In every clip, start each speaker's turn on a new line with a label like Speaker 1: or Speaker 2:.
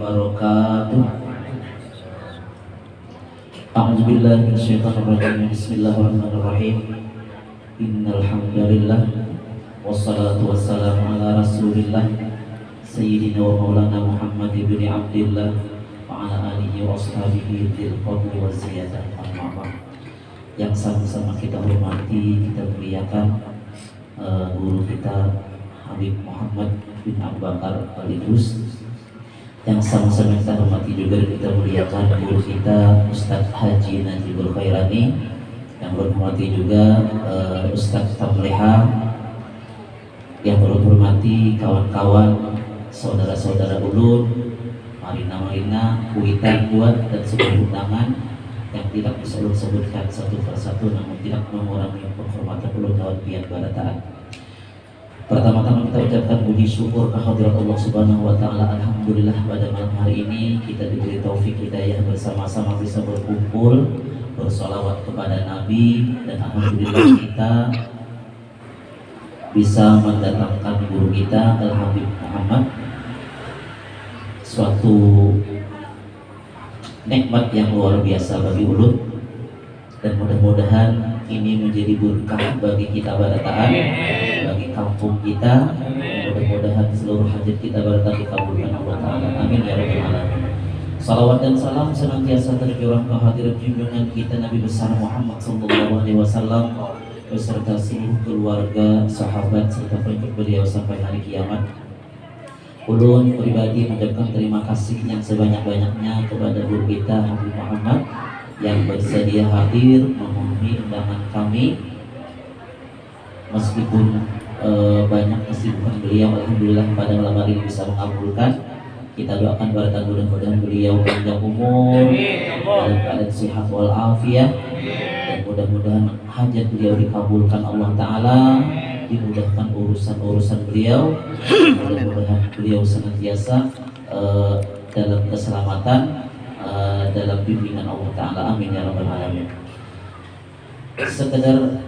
Speaker 1: wabarakatuh. A'udzubillahi minasyaitonir rajim. Bismillahirrahmanirrahim. Innal hamdalillah wassalatu wassalamu ala Rasulillah Sayyidina wa Maulana Muhammad ibn Abdillah wa ala alihi wa ashabihi dzil fadli wa ziyadah. Amma ba'd. Yang sama-sama kita hormati, kita muliakan guru kita Habib Muhammad bin Abu Bakar Al-Idrus. Yang sama-sama kita hormati juga kita muliakan guru kita Ustadz Haji Najibul Khairani. Yang hormati juga Ustadz Tamliha. Yang hormati kawan-kawan, saudara-saudara ulun, Marina, Kuitan buat dan sebuah undangan yang tidak bisa ulun sebutkan satu persatu, namun tidak mengurangi penghormatan ulun lawan pihak barataan. Pertama-tama kita ucapkan puji syukur kehadirat Allah Subhanahu wa taala. Alhamdulillah pada malam hari ini kita diberi taufik hidayah bersama-sama bisa berkumpul bersolawat kepada Nabi, dan alhamdulillah kita bisa mendatangkan guru kita Al Habib Muhammad, suatu nikmat yang luar biasa bagi ulun, dan mudah-mudahan ini menjadi berkah bagi kita barataan, bagi kampung kita. Mudah-mudahan seluruh hajat kita barataan dikabulkan Allah Ta'ala. Amin ya rabbal alamin. Salawat dan salam senantiasa tercurah kehadirat junjungan kita Nabi besar Muhammad sallallahu alaihi wasallam beserta seluruh keluarga, sahabat serta pengikut beliau sampai hari kiamat. Ulun pribadi mengucapkan terima kasih yang sebanyak-banyaknya kepada guru kita Habib Muhammad yang bersedia hadir memenuhi undangan kami. Meskipun banyak kesibukan beliau, alhamdulillah pada malam hari ini bisa mengabulkan. Kita doakan barataan mudah-mudahan beliau panjang umur dalam keadaan sehat walafiat, dan mudah-mudahan hajat beliau dikabulkan Allah Ta'ala, dimudahkan urusan-urusan beliau, mudah-mudahan beliau senantiasa dalam keselamatan, dalam bimbingan Allah Ta'ala. Amin ya rabbal alamin. Sekedar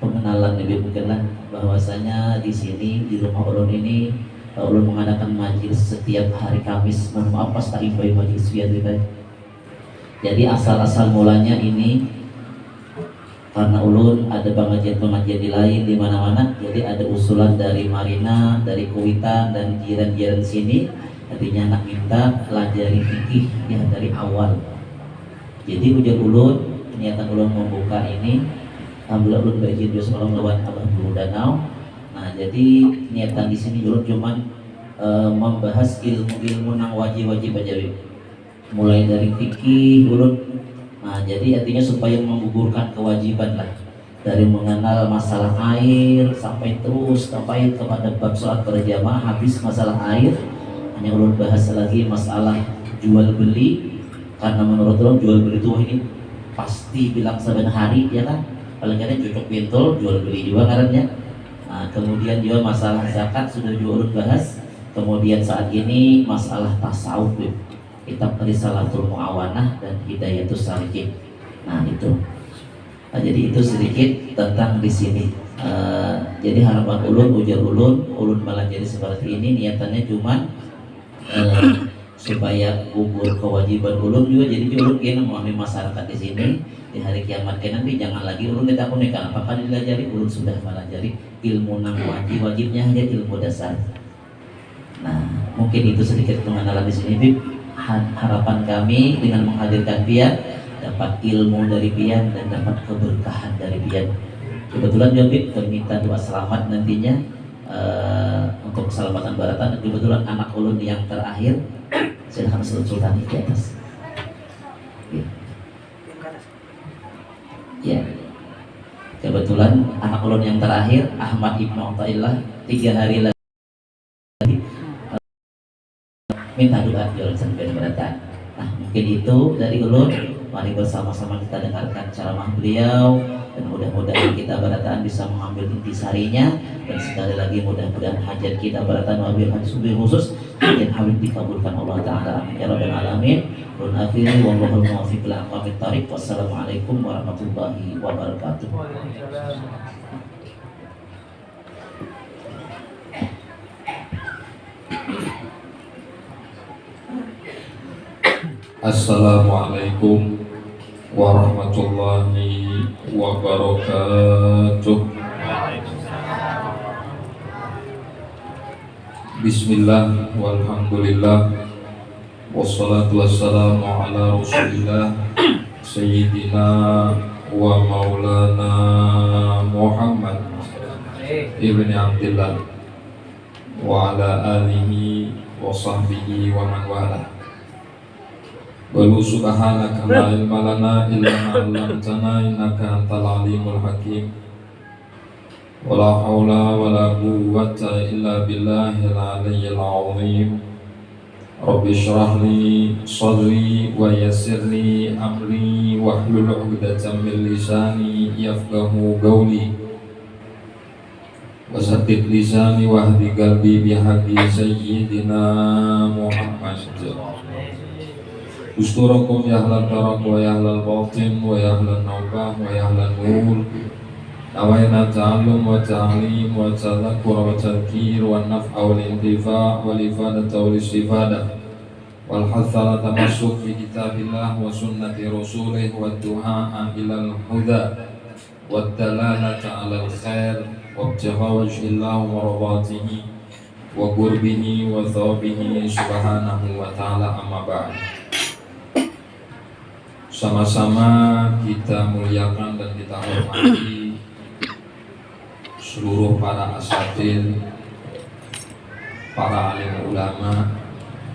Speaker 1: pengenalan lebih mungkinlah bahwasanya di sini di rumah ulun ini ulun mengadakan majelis setiap hari Kamis. Mohon maaf pas tak info majelis biasa. Jadi asal-asal mulanya ini karena ulun ada pengajian-pengajian di lain di mana-mana, jadi ada usulan dari Marina, dari Kuitan dan jiran-jiran sini, artinya nak minta pelajari fikih ya dari awal. Jadi ujar ulun, niatan ulun membuka ini, alhamdulillah ulun berizin juga semalam lawan Abah Guru Danau. Nah, jadi niatan di sini ulun cuman membahas ilmu-ilmu nang wajib-wajib aja, mulai dari fikih ulun. Nah, jadi artinya supaya menggugurkan kewajiban lah, dari mengenal masalah air sampai terus sampai kepada bab sholat berjamaah. Habis masalah air, hanya ulun bahas lagi masalah jual beli, karena menurut ulun jual beli itu ini pasti bilang saben hari ya kan, paling kadang cocok pintul jual beli juga karena. Nah, kemudian juga masalah zakat sudah juga ulun bahas. Kemudian saat ini masalah tasawuf, kitab Risalatul Muawanah dan Hidayatus Salikin. Nah itu. Nah, jadi itu sedikit tentang di sini. Jadi harapan ulun, ujar ulun malah jadi seperti ini. Niatannya cuman supaya gugur kewajiban ulun juga. Jadi ulun kena mengambil masyarakat di sini di hari kiamat nanti jangan lagi ulun ditakunikan apakah dilajari. Ulun sudah melajari ilmu nang wajibnya hanya ilmu dasar. Nah mungkin itu sedikit pengenalan di sini, Bib. Harapan kami dengan menghadirkan pian dapat ilmu dari pian dan dapat keberkahan dari pian. Kebetulan Jobib meminta doa selamat nantinya untuk keselamatan baratan. Kebetulan anak ulun yang terakhir, silahkan Sultan di atas. Ya, kebetulan anak ulun yang terakhir Ahmad Ibnu Athaillah 3 hari lagi minta doa jualan sampai barataan. Nah mungkin itu dari ulun. Mari bersama-sama kita dengarkan ceramah beliau, dan mudah-mudahan kita barataan bisa mengambil intisarinya, dan sekali lagi mudah-mudahan hajat kita barataan wabil hajat khusus dan Habib dikabulkan Allah Ta'ala. Amin ya rabbal alamin. Ulun akhiri wallahul muwaffiq ila aqwamit thariq. Wassalamualaikum warahmatullahi wabarakatuh.
Speaker 2: Assalamualaikum warahmatullahi wabarakatuh. Bismillah walhamdulillah wassalatu wassalamu ala rasulillah Sayyidina wa maulana Muhammad ibni Abdillah wa ala alihi wa sahbihi wa man wala. Walu subhanaka la ilma lana illa ma 'allamtana innaka antal alimul hakim. Wala haula wala quwwata illa billahil aliyyil azim. Rabbi shrah li sadri wa yassir li amri wahlul 'uqdatam min lisani yafqahu qawli. Wasaddid lisani wahdi qalbi bihaqqi sayyidina Muhammad. Usturakum ya ahlal barak wa ya ahlal batin wa ya ahlal nawbah wa ya ahlal nur. Nawaina ta'allum wa ta'lim wa tadhakkur wa tadhkir wa naf'a wal intifa' wal ifadata wal istifadah wal hatha ala tamassuk bi kitabillah wa sunnati rasulih wa du'a ilal huda wa dalalata alal khair wa ibtigha wajhillah wa radatihi wa qurbihi wa thawabihi subhanahu wa ta'ala, amma ba'd. Sama-sama kita muliakan dan kita hormati seluruh para asatidz, para alim ulama,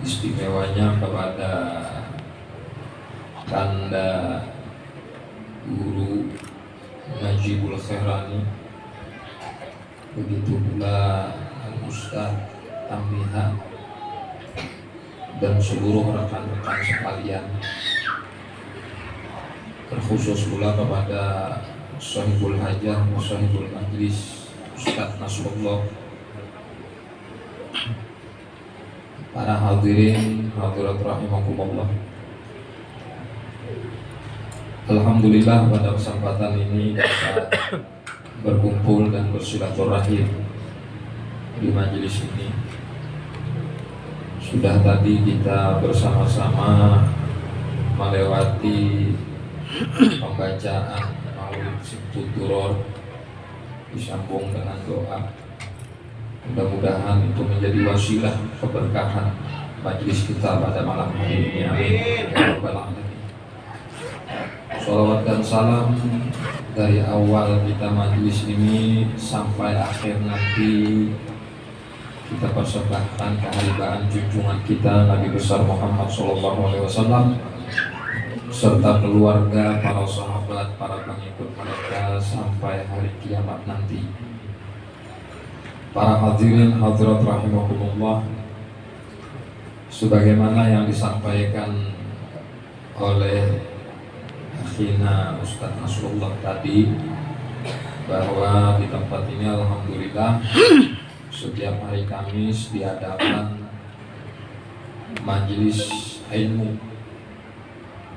Speaker 2: istimewanya kepada Kanda Guru Najibul Khairani, begitu pula Al-Ustaz Tamliha dan seluruh rekan-rekan sekalian, terkhusus pula kepada Sahibul Hajah wa Sahibul Majlis Ustaz Nasrullah, para hadirin hadirat rahimakumullah. Alhamdulillah pada kesempatan ini dapat berkumpul dan bersilaturahim di majelis ini. Sudah tadi kita bersama-sama melewati pembacaan Maulid Sibtu Duror disambung dengan doa. Mudah-mudahan itu menjadi wasilah keberkahan majelis kita pada malam hari ini. Amin ya rabbal alamin. Shalawat dan salam dari awal kita majelis ini sampai akhir nanti kita persembahkan keharibaan junjungan kita Nabi besar Muhammad SAW serta keluarga, para sahabat, para pengikut mereka sampai hari kiamat nanti. Para hadirin hadirat rahimakumullah, sebagaimana yang disampaikan oleh akhina Ustaz Nasrullah tadi, bahwa di tempat ini alhamdulillah setiap hari Kamis diadakan majelis ilmu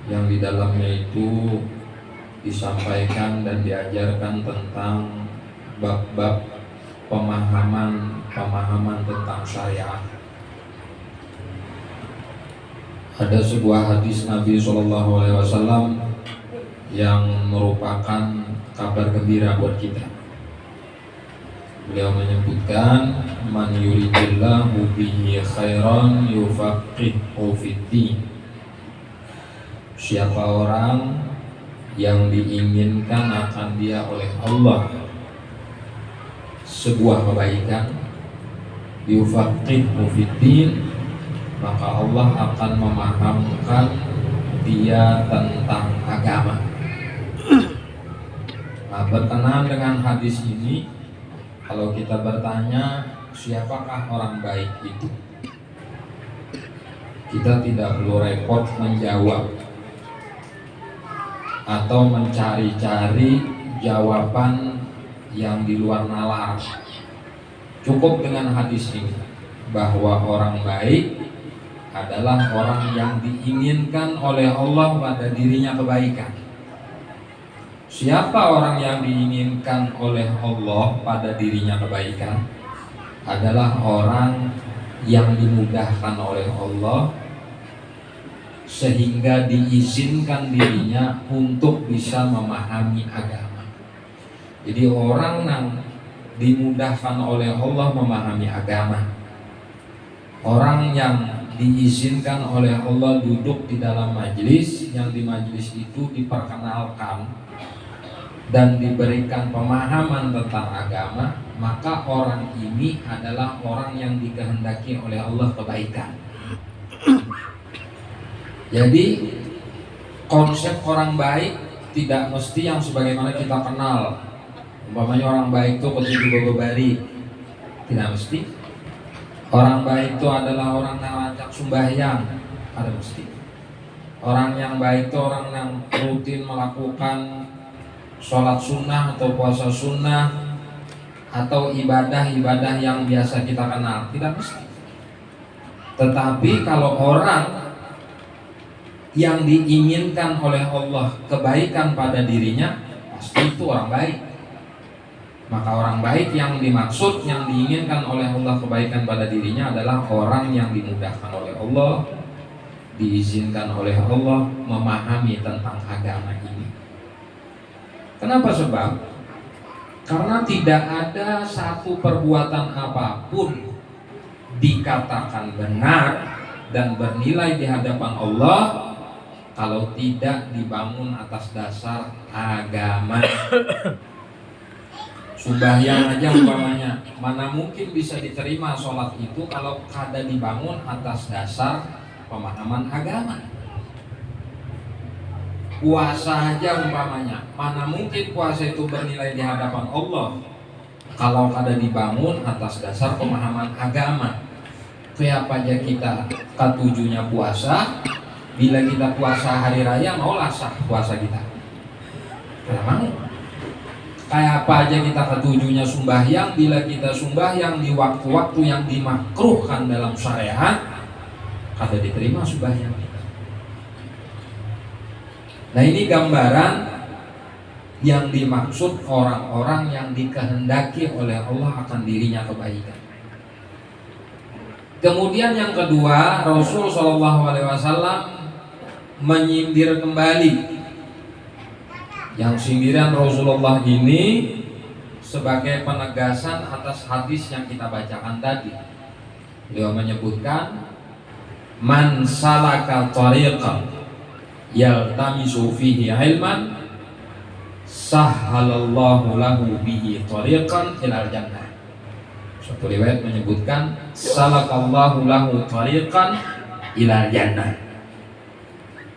Speaker 2: yang di dalamnya itu disampaikan dan diajarkan tentang bab-bab pemahaman tentang syariat. Ada sebuah hadis Nabi SAW yang merupakan kabar gembira buat kita. Beliau menyebutkan, man yuridillahu bihi khairan yufaqihu fid-din. Siapa orang yang diinginkan akan dia oleh Allah sebuah kebaikan, yufaqihu fid-din, maka Allah akan memahamkan dia tentang agama. Nah, berkenaan dengan hadis ini, kalau kita bertanya siapakah orang baik itu, kita tidak perlu repot menjawab atau mencari-cari jawaban yang di luar nalar. Cukup dengan hadis ini, bahwa orang baik adalah orang yang diinginkan oleh Allah pada dirinya kebaikan. Siapa orang yang diinginkan oleh Allah pada dirinya kebaikan? Adalah orang yang dimudahkan oleh Allah sehingga diizinkan dirinya untuk bisa memahami agama. Jadi orang yang dimudahkan oleh Allah memahami agama, orang yang diizinkan oleh Allah duduk di dalam majelis, yang di majelis itu diperkenalkan dan diberikan pemahaman tentang agama, maka orang ini adalah orang yang dikehendaki oleh Allah kebaikan. Jadi konsep orang baik tidak mesti yang sebagaimana kita kenal. Umpamanya orang baik itu ketujuh bebari, tidak mesti. Orang baik itu adalah orang yang rajin sembahyang, ada mesti. Orang yang baik itu orang yang rutin melakukan sholat sunnah atau puasa sunnah atau ibadah-ibadah yang biasa kita kenal, tidak mesti. Tetapi kalau orang yang diinginkan oleh Allah kebaikan pada dirinya, pasti itu orang baik. Maka orang baik yang dimaksud, yang diinginkan oleh Allah kebaikan pada dirinya adalah orang yang dimudahkan oleh Allah, diizinkan oleh Allah memahami tentang agama ini. Kenapa? Sebab karena tidak ada satu perbuatan apapun dikatakan benar dan bernilai di hadapan Allah kalau tidak dibangun atas dasar agama. Sembahyang aja umpamanya, mana mungkin bisa diterima sholat itu kalau kada dibangun atas dasar pemahaman agama. Puasa aja umpamanya, mana mungkin puasa itu bernilai di hadapan Allah kalau kada dibangun atas dasar pemahaman agama. Kayak apa aja kita ketujuhnya puasa, bila kita puasa hari raya maulah sah puasa kita, kada mau. Kayak apa aja kita ketujuhnya sembahyang, bila kita sembahyang di waktu-waktu yang dimakruhkan dalam syariat, kada diterima sembahyang kita. Nah, ini gambaran yang dimaksud orang-orang yang dikehendaki oleh Allah akan dirinya kebaikan. Kemudian yang kedua, Rasul SAW menyindir kembali. Yang sindiran Rasulullah ini sebagai penegasan atas hadis yang kita bacakan tadi. Beliau menyebutkan, man salaka tariqan yaltamisu fihi ilman sahhalallahu lahu bihi tariqan ilal jannah. Suatu riwayat menyebutkan salakallahu lahu tariqan ilal jannah.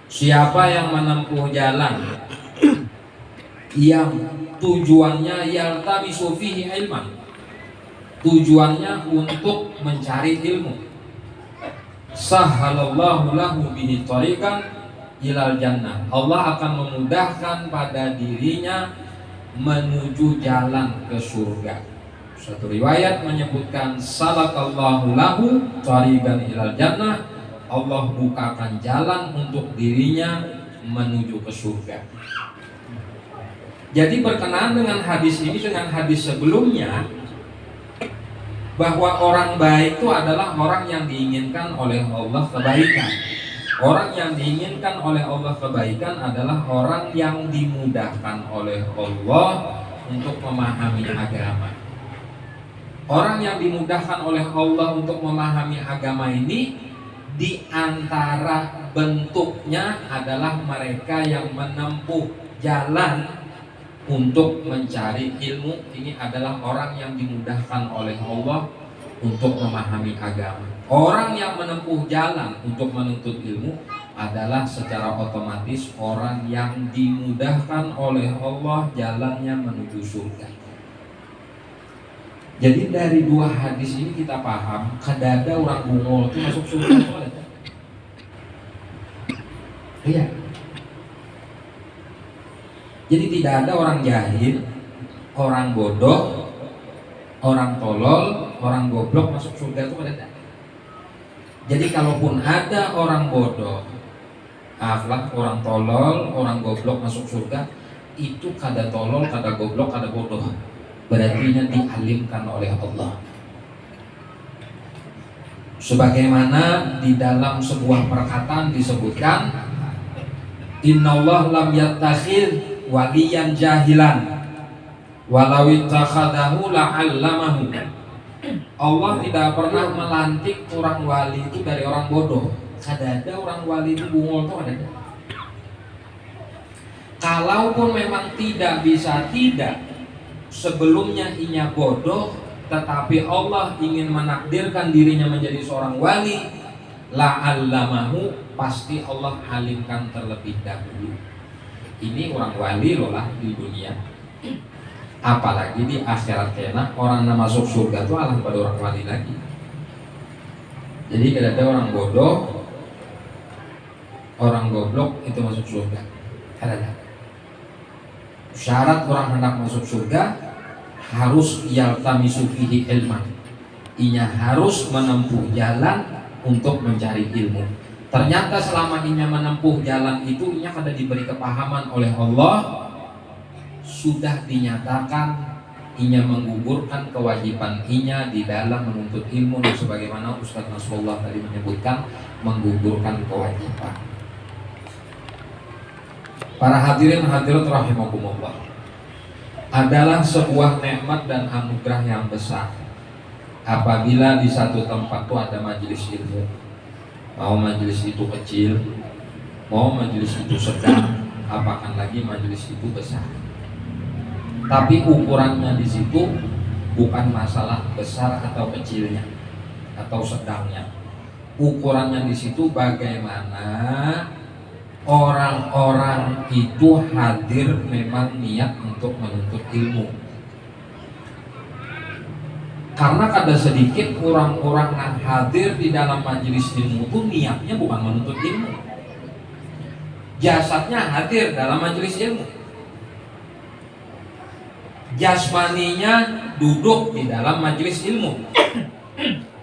Speaker 2: Siapa yang menempuh jalan yang tujuannya yaltamisu fihi ilman, tujuannya untuk mencari ilmu, sahhalallahu lahu bihi tariqan ilal jannah, Allah akan memudahkan pada dirinya menuju jalan ke surga. Satu riwayat menyebutkan salakallahu lahu tariqan ilal jannah, Allah bukakan jalan untuk dirinya menuju ke surga. Jadi berkenaan dengan hadis ini dengan hadis sebelumnya, bahwa orang baik itu adalah orang yang diinginkan oleh Allah kebaikan. Orang yang diinginkan oleh Allah kebaikan adalah orang yang dimudahkan oleh Allah untuk memahami agama. Orang yang dimudahkan oleh Allah untuk memahami agama ini, di antara bentuknya adalah mereka yang menempuh jalan untuk mencari ilmu. Ini adalah orang yang dimudahkan oleh Allah untuk memahami agama. Orang yang menempuh jalan untuk menuntut ilmu adalah secara otomatis orang yang dimudahkan oleh Allah jalannya menuju surga. Jadi dari dua hadis ini kita paham, kadada orang bungol itu masuk surga itu ada. Iya. Jadi tidak ada orang jahil, orang bodoh, orang tolol, orang goblok masuk surga itu ada. Jadi kalaupun ada orang bodoh, orang tolol, orang goblok masuk surga, itu kada tolol, kada goblok, kada bodoh, berarti dialimkan oleh Allah. Sebagaimana di dalam sebuah perkataan disebutkan, Innallah lam yattakhidh waliyan jahilan walau ittakhadahu la'allamahu. Allah tidak pernah melantik orang wali itu dari orang bodoh. Ada orang wali itu bungol tuh ada. Kalaupun memang tidak bisa tidak, sebelumnya inya bodoh, tetapi Allah ingin menakdirkan dirinya menjadi seorang wali, la'allamahu, pasti Allah alimkan terlebih dahulu. Ini orang wali loh lah di dunia. Apalagi di akhirat kena orang yang masuk surga itu alam pada orang wali lagi. Jadi kalau ada orang bodoh, orang goblok itu masuk surga. Ada. Syarat orang hendak masuk surga harus yaltamisu fihi ilman. Inya harus menempuh jalan untuk mencari ilmu. Ternyata selama inya menempuh jalan itu inya kada diberi kepahaman oleh Allah, sudah dinyatakan inya menggugurkan kewajiban inya di dalam menuntut ilmu, sebagaimana Ustaz Nasrullah tadi menyebutkan menggugurkan kewajiban. Para hadirin hadirat rahimakumullah, adalah sebuah nikmat dan anugerah yang besar apabila di satu tempat itu ada majelis ilmu. Mau majelis itu kecil, mau majelis itu sedang, apakan lagi majelis itu besar. Tapi ukurannya di situ bukan masalah besar atau kecilnya atau sedangnya. Ukurannya di situ bagaimana orang-orang itu hadir memang niat untuk menuntut ilmu. Karena kada sedikit orang-orang yang hadir di dalam majelis ilmu itu niatnya bukan menuntut ilmu. Jasadnya hadir dalam majelis ilmu, jasmaninya duduk di dalam majelis ilmu,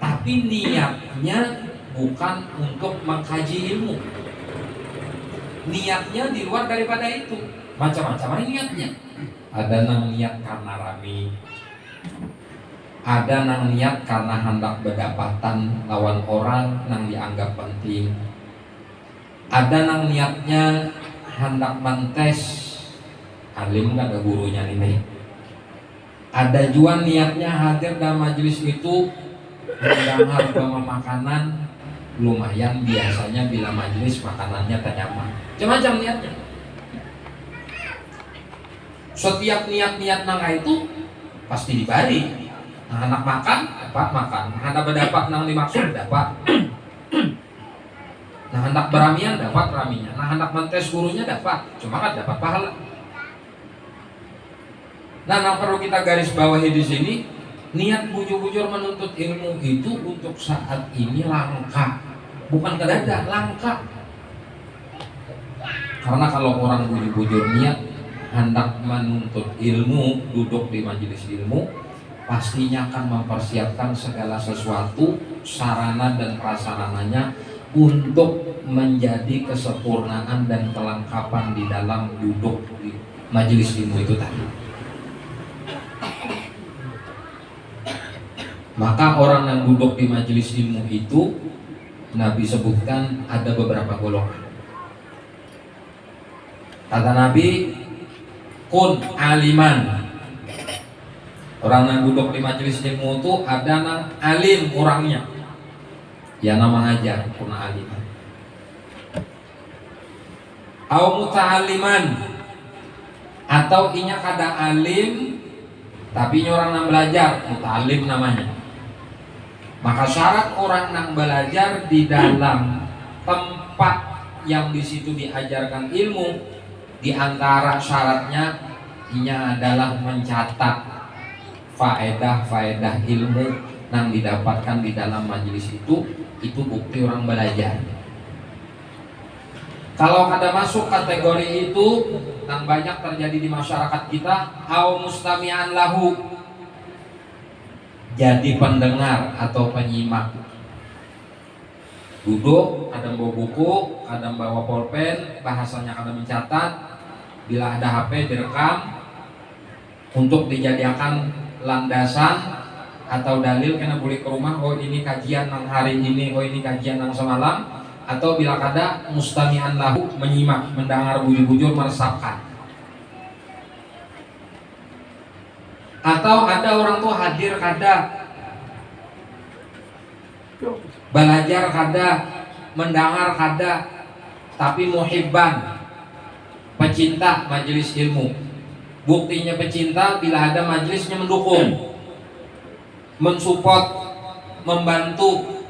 Speaker 2: tapi niatnya bukan untuk mengkaji ilmu. Niatnya di luar daripada itu. Macam-macam niatnya. Ada nang niat karena rami, ada nang niat karena hendak berdapatan lawan orang nang dianggap penting, ada nang niatnya hendak mentes alim gak ada gurunya ini. Ada juga niatnya hadir dalam majelis itu mendengar bawa makanan, lumayan biasanya bila majelis makanannya tak nyaman. Macam-macam niatnya. Setiap niat-niat nang itu pasti dibari. Nah, anak makan dapat makan, nah, hendak berdapat nang dimaksud dapat. Nah, hendak beramian dapat raminya, nah hendak mentes gurunya dapat, cuma kan dapat pahala. Nah, yang perlu kita garis bawahi di sini, niat bujur-bujur menuntut ilmu itu untuk saat ini langka, bukan kedadak, langka. Karena kalau orang bujur-bujur niat hendak menuntut ilmu, duduk di majelis ilmu, pastinya akan mempersiapkan segala sesuatu, sarana dan prasarananya untuk menjadi kesempurnaan dan kelengkapan di dalam duduk di majelis ilmu itu tadi. Maka orang yang duduk di majelis ilmu itu Nabi sebutkan ada beberapa golongan. Kata Nabi, kun aliman. Orang yang duduk di majelis ilmu itu ada yang alim orangnya, ya nama ngajar kun aliman. Au muta'aliman, atau inya kada alim tapi orang yang belajar, muta'alim namanya. Maka syarat orang yang belajar di dalam tempat yang di situ diajarkan ilmu, di antara syaratnya inya adalah mencatat faedah-faedah ilmu yang didapatkan di dalam majelis itu bukti orang belajar. Kalau ada masuk kategori itu yang banyak terjadi di masyarakat kita, au mustami'an lahu, jadi pendengar atau penyimak. Duduk, kadang bawa buku, kadang bawa pulpen, bahasanya kadang mencatat. Bila ada HP direkam untuk dijadikan landasan atau dalil kena boleh ke rumah, oh ini kajian nang hari ini, oh ini kajian nang semalam, atau bila kada mustami'an lahu, menyimak, mendengar bujur-bujur, meresapkan. Atau ada orang tua hadir kada, belajar kada, mendengar kada, tapi muhibban, pecinta majelis ilmu. Buktinya pecinta bila ada majelisnya mendukung, mensupport, membantu.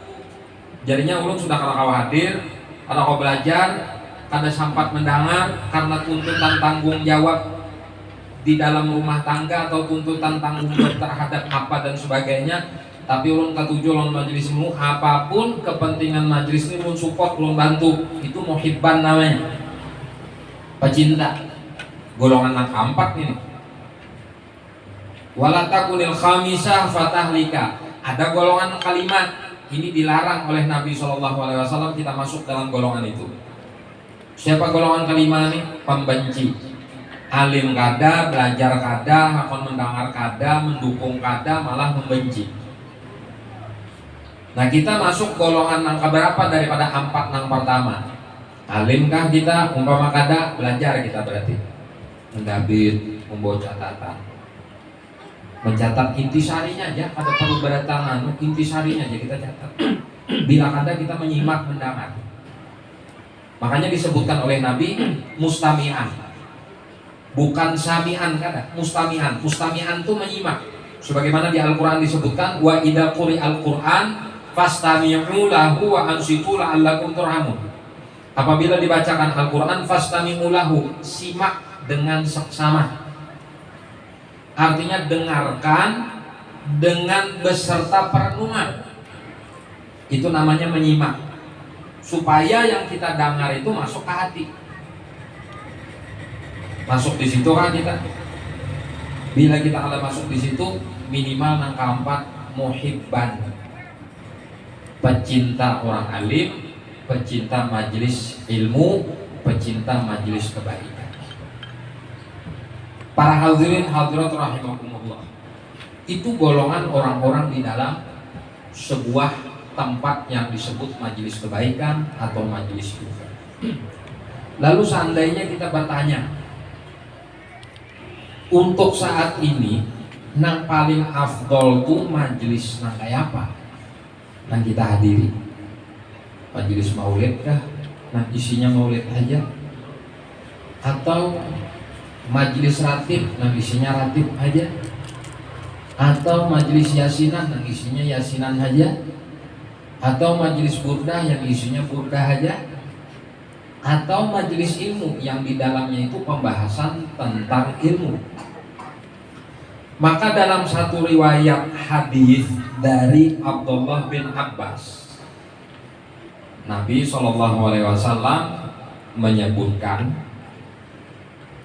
Speaker 2: Jadinya ulun sudah kalau hadir, kalau kau belajar, kada sempat mendengar karena tuntutan tanggung jawab di dalam rumah tangga atau tuntutan tanggung jawab terhadap apa dan sebagainya. Tapi ulun ketujuh ulun majelis ilmu, apapun kepentingan majelis ini ulun support, ulun bantu. Itu muhibban namanya, pecinta. Golongan yang keempat ini. Wala takunil khamisah fatahlika. Ada golongan kalimat ini dilarang oleh Nabi SAW, kita masuk dalam golongan itu. Siapa golongan kelima ini? Pembenci. Alim kada, belajar kada, akan mendengar kada, mendukung kada, malah membenci. Nah, kita masuk golongan yang keberapa daripada empat yang pertama? Alimkah kita? Umpama kada, belajar kita berarti. Mendabit, membawa catatan, mencatat intisarinya aja, ada perlu berdatangan, intisarinya aja kita catat. Bila kada kita menyimak, mendengar. Makanya disebutkan oleh Nabi mustami'an, bukan sami'an kada, mustami'an. Mustami'an itu menyimak. Sebagaimana di Al-Quran disebutkan, wa idza quri'al Qur'an fastami'u lahu wa ansitu la'allakum turhamun. Apabila dibacakan Al-Quran, fastami'u lahu, simak dengan seksama. Artinya dengarkan dengan beserta perenungan. Itu namanya menyimak. Supaya yang kita dengar itu masuk ke hati. Masuk di situ kan kita. Bila kita kalau masuk di situ, minimal nang keempat muhibban. Pecinta orang alim, pecinta majelis ilmu, pecinta majelis kebaikan. Para hadirin hadirat rahimakumullah, itu golongan orang-orang di dalam sebuah tempat yang disebut majelis kebaikan atau majelis ilmu. Lalu seandainya kita bertanya, untuk saat ini nang paling afdol tuh majelis nang kayak apa? Nang kita hadiri majelis maulid kah? Nah isinya maulid aja, atau majelis ratib, nah isinya ratib aja, atau majelis yasinan, nah isinya yasinan aja, atau majelis burdah yang isinya burdah aja, atau majelis ilmu yang di dalamnya itu pembahasan tentang ilmu. Maka dalam satu riwayat hadis dari Abdullah bin Abbas, Nabi SAW menyebutkan,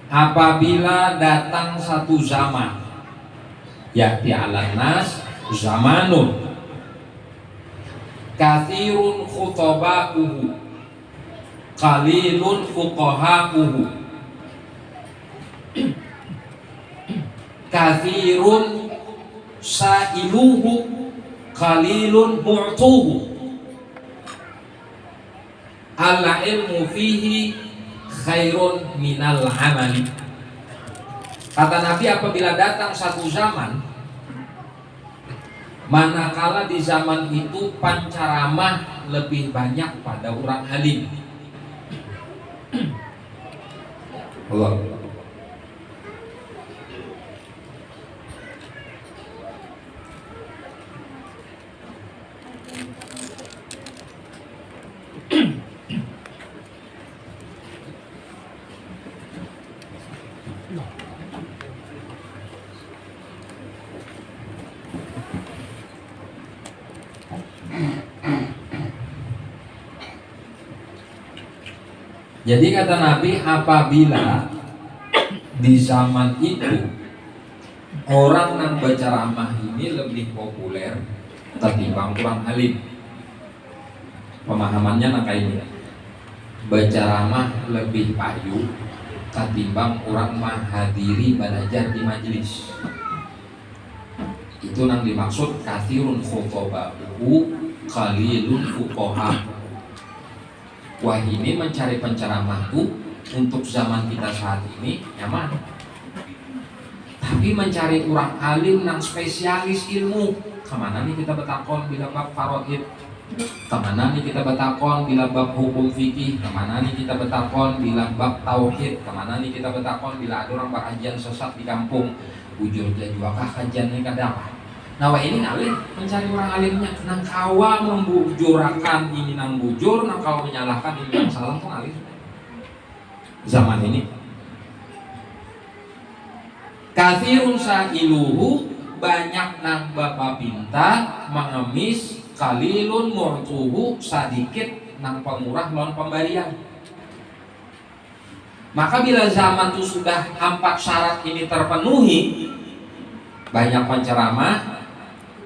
Speaker 2: apabila datang satu zaman, ya'ti 'alan nas zamanun katsirun khutaba'uhu qalilun fuqaha'uhu, katsirun sa'iluhu qalilun mu'tuhu, al-ilmu fihi khairun minal amali. Kata Nabi, apabila datang satu zaman, manakala di zaman itu pancaramah lebih banyak pada orang alim. Allah. Jadi kata Nabi, apabila di zaman itu orang yang berceramah ini lebih populer ketimbang kurang alim. Pemahamannya nak kayak ini, berceramah lebih payu ketimbang orang menghadiri belajar di majelis. Itu nang dimaksud kathirun khutoba'uhu qalilun fuqaha. Wah, ini mencari penceramah tuh untuk zaman kita saat ini nyaman. Tapi mencari orang alim nang spesialis ilmu, kemana nih kita betakon bila bab faraid? Kemana nih kita betakon bila bab hukum fikih? Kemana nih kita betakon bila bab tauhid? Kemana nih kita betakon bila ada orang bakajian sesat di kampung? Bujur jadwakah kajiannya kadang? Nah, wah ini ngalir mencari orang alimnya. Nang kawa membujurakan ini nang bujur, nang kawa menyalahkan ini nang salah tuh ngalir. Zaman ini kathirun sa'iluhu, banyak nang bapak pinta mengemis, kalilun mu'tuhu, sedikit nang pemurah lawan pemberian. Maka bila zaman itu sudah 4 syarat ini terpenuhi, banyak penceramah,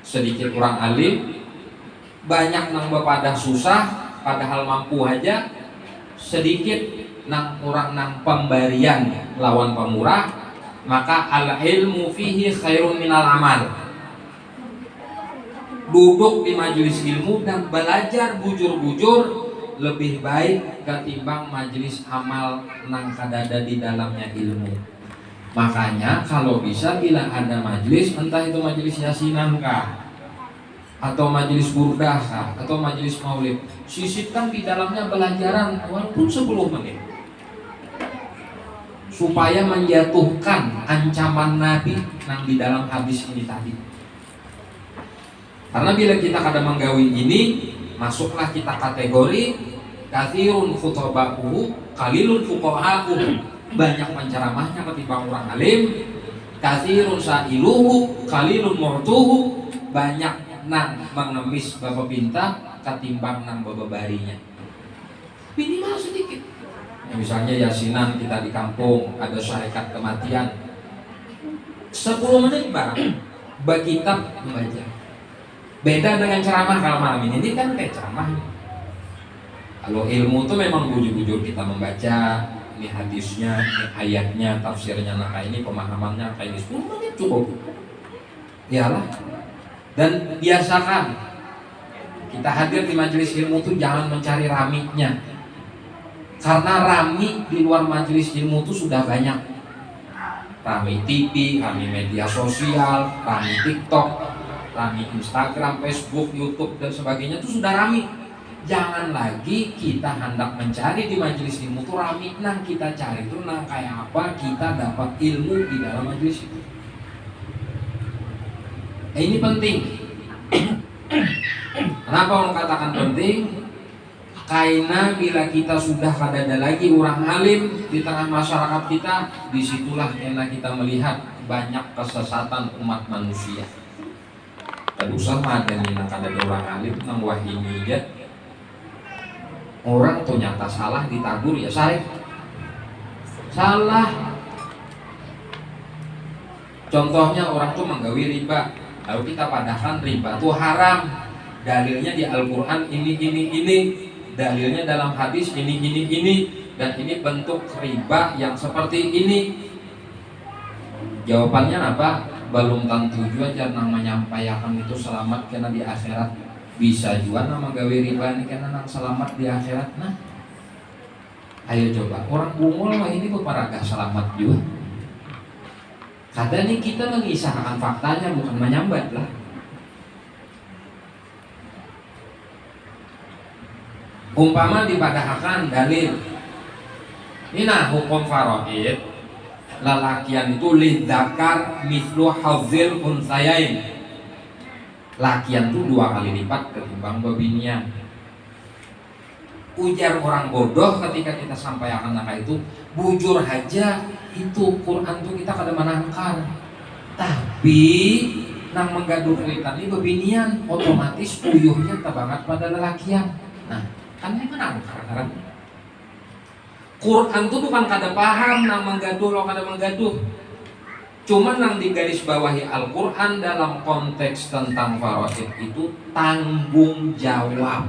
Speaker 2: sedikit orang alim, banyak nang bepadah susah padahal mampu aja, sedikit nang orang nang pemberian lawan pemurah, maka al ilmu fihi khairun minal amal. Duduk di majelis ilmu dan belajar bujur-bujur lebih baik ketimbang majelis amal nang kadada di dalamnya ilmu. Makanya kalau bisa bila ada majelis, entah itu majelis yasinan kah, atau majelis burdah kah, atau majelis maulid, sisipkan di dalamnya pelajaran walaupun 10 menit, supaya menjatuhkan ancaman Nabi yang di dalam hadis ini tadi. Karena bila kita kadang menggawi ini, masuklah kita kategori kathirun khutoba'uhu qalilun fuqaha'uhu, banyak penceramahnya ketimbang orang alim. Kathirun sa'iluhu qalilun mu'tuhu, banyak nang mengemis bapak pinta ketimbang nang bababarinya. Minimal sedikit. Misalnya yasinan kita di kampung ada syarikat kematian, 10 menit barang berkitab membaca. Beda dengan ceramah. Kalau malam ini kan kayak ceramah. Kalau ilmu itu memang bujur-bujur kita membaca, ini hadisnya, ini ayatnya, tafsirnya, nah ini pemahamannya, kayak ini 10 menit cukup. Iyalah. Dan biasakan kita hadir di majelis ilmu itu jangan mencari ramiknya. Karena rami di luar majelis ilmu itu sudah banyak. Rami TV, rami media sosial, rami TikTok, rami Instagram, Facebook, YouTube dan sebagainya itu sudah rami. Jangan lagi kita hendak mencari di majelis ilmu itu rami, nang kita cari itu nang kayak apa kita dapat ilmu di dalam majelis itu. Ini penting. Kenapa orang katakan penting? Karena bila kita sudah ada lagi orang alim di tengah masyarakat kita, disitulah karena kita melihat banyak kesesatan umat manusia. Dan usah ada nih nang ada orang alim nang wahini ya. Orang tuh nyata salah ditagur ya saya salah. Contohnya orang tuh menggawi riba, lalu kita padahkan riba tuh haram. Dalilnya di Al-Quran ini, dalilnya dalam hadis ini, dan ini bentuk riba yang seperti ini. Jawabannya apa? Belum tentu juga jangan menyampaikan itu selamat karena di akhirat. Bisa juga nama gawe riba ini karena nang selamat di akhirat. Nah, ayo coba orang bungul mah ini beparagah selamat juga. Kadang kita mengisahkan faktanya bukan menyambat lah. Umpama dipadahkan dalil ini nah hukum faraid lalakian itu lidzakar mislu hadzil unsayain. Lakian itu 2 kali lipat ketimbang babinian. Ujar orang bodoh ketika kita sampaikan naka itu, bujur aja itu Quran tuh kita kada menangkal. Tapi nang menggaduh kuitan ini babinian, otomatis uyuhnya tebangat pada lelakian. Nah, kan ini menangkal kan? Quran tuh bukan kada paham nang menggaduh lo kada menggaduh. Cuman yang digaris bawahi Al-Quran dalam konteks tentang faraid itu tanggung jawab.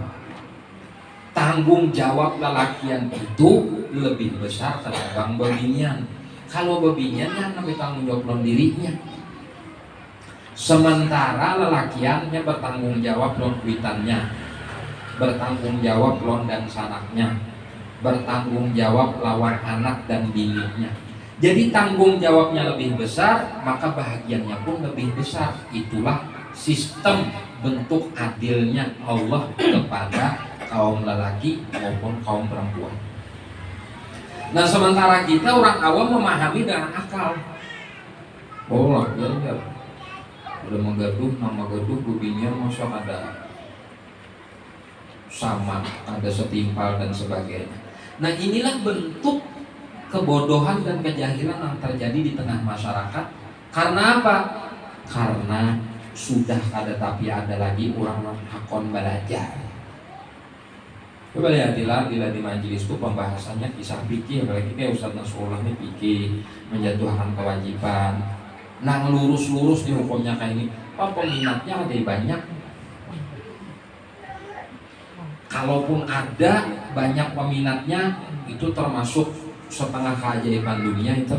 Speaker 2: Tanggung jawab lelakian itu lebih besar ketimbang babinian. Kalau babinian kan lebih tanggung jawab non dirinya. Sementara lelakiannya bertanggung jawab lawan kuitannya, bertanggung jawab lawan dan sanaknya, bertanggung jawab lawan anak dan bininya. Jadi tanggung jawabnya lebih besar, maka bahagiannya pun lebih besar. Itulah sistem bentuk adilnya Allah kepada kaum lelaki maupun kaum perempuan. Nah sementara kita orang awam memahami dengan akal. Oh ya, udah menggaduh, nama gaduh, binian masa ada sama, ada setimpal dan sebagainya. Nah inilah bentuk kebodohan dan kejahilan yang terjadi di tengah masyarakat. Karena apa? Karena sudah ada tapi ada lagi orang hakon belajar. Coba lihatlah bila di majelis itu pembahasannya kisah fikih, apalagi kayak Ustaz Nasrullah ini fikih menjatuhkan kewajiban. Nang lurus-lurus di hukumnya kayak ini, peminatnya ada banyak. Kalaupun ada banyak peminatnya, itu termasuk setengah keajaiban dunia itu.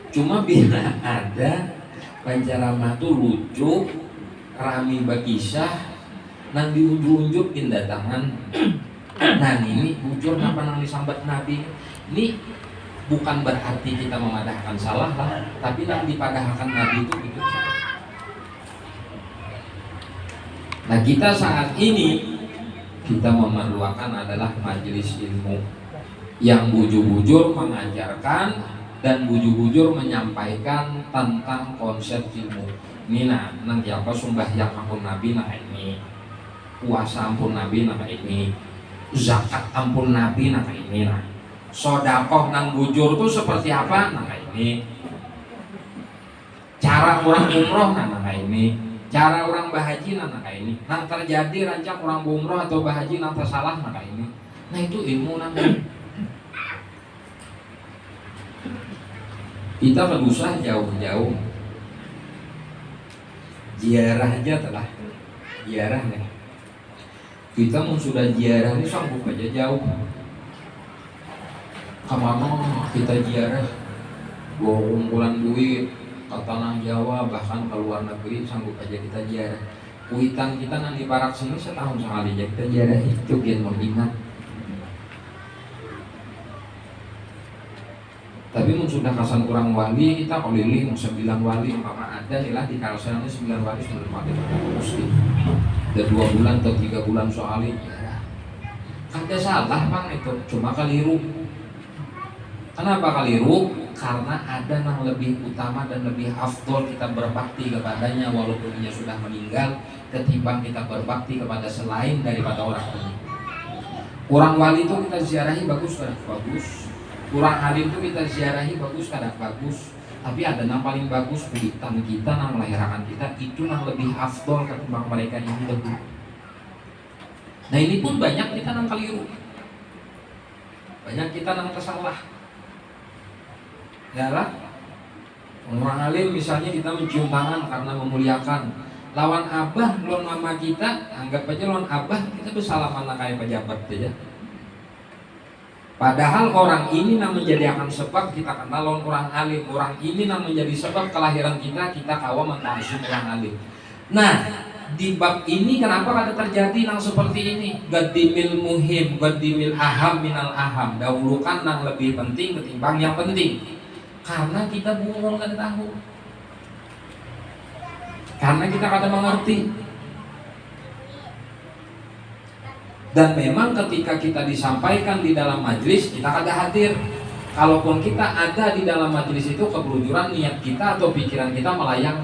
Speaker 2: Cuma bila ada pancaramah tuh lucu, rami bakisah, nang diunjuk-unjuk datangan. Nah ini bujur apa nang disambat Nabi. Ini bukan berarti kita memadahkan salah lah, tapi nang dipadahkan Nabi itu gitu. Nah kita saat ini kita memerlukan adalah majelis ilmu yang bujur-bujur mengajarkan dan bujur-bujur menyampaikan tentang konsep ilmu. Ini nang siapa sembahyang ampun Nabi nah ini, puasa ampun Nabi nah ini, zakat ampun Nabi nah ini, sodakoh nang bujur tuh seperti apa nah ini, cara orang umroh nah ini, cara orang bahaji nah ini, nang terjadi rancang orang umroh atau bahaji nang tersalah nah ini. Nah itu ilmu namanya. Kita berusaha jauh-jauh ziarah aja telah ziarah nih. Kita mau sudah ziarah ini sanggup aja jauh. Kemana kita ziarah? Bawa kumpulan duit ke tanah Jawa bahkan ke luar negeri sanggup aja kita ziarah. Kuitan kita nanti parak sini setahun sekali aja kita ziarah itu biar mengingat. Tapi mun sudah kasan kurang wali kita keliling 9 wali umpama ada ilah di kawasan ini 9 wali sudah mati mesti. Ada 2 bulan atau 3 bulan soalnya. Kagak salah Bang itu, cuma keliru. Kenapa keliru? Karena ada yang lebih utama dan lebih afdol kita berbakti kepadanya walaupun dia sudah meninggal ketimbang kita berbakti kepada selain daripada orang ini. Orang wali itu kita ziarahi bagus kan? Bagus. Kurang alim itu kita ziarahi bagus kadang bagus, tapi ada yang paling bagus kuitan kita, yang melahirkan kita itu yang lebih afdol ketimbang mereka ini lebih. Nah ini pun banyak kita yang keliru, banyak kita yang tersalah. Ya lah, orang alim misalnya kita mencium tangan karena memuliakan lawan abah, lawan mama kita, anggap aja lawan abah kita bersalaman kayak pejabat aja. Padahal orang ini yang menjadikan sebab kita kenal lawan orang alim, orang ini yang menjadi sebab kelahiran kita kawa mentaksir orang alim. Nah, di bab ini kenapa ada terjadi yang seperti ini? Gadimil muhim, gadimil aham minal aham. Dahulukan yang lebih penting ketimbang yang penting. Karena kita bungul dan tahu. Karena kita kada mengerti. Dan memang ketika kita disampaikan di dalam majelis kita kada hadir. Kalaupun kita ada di dalam majelis itu kebelujuran niat kita atau pikiran kita melayang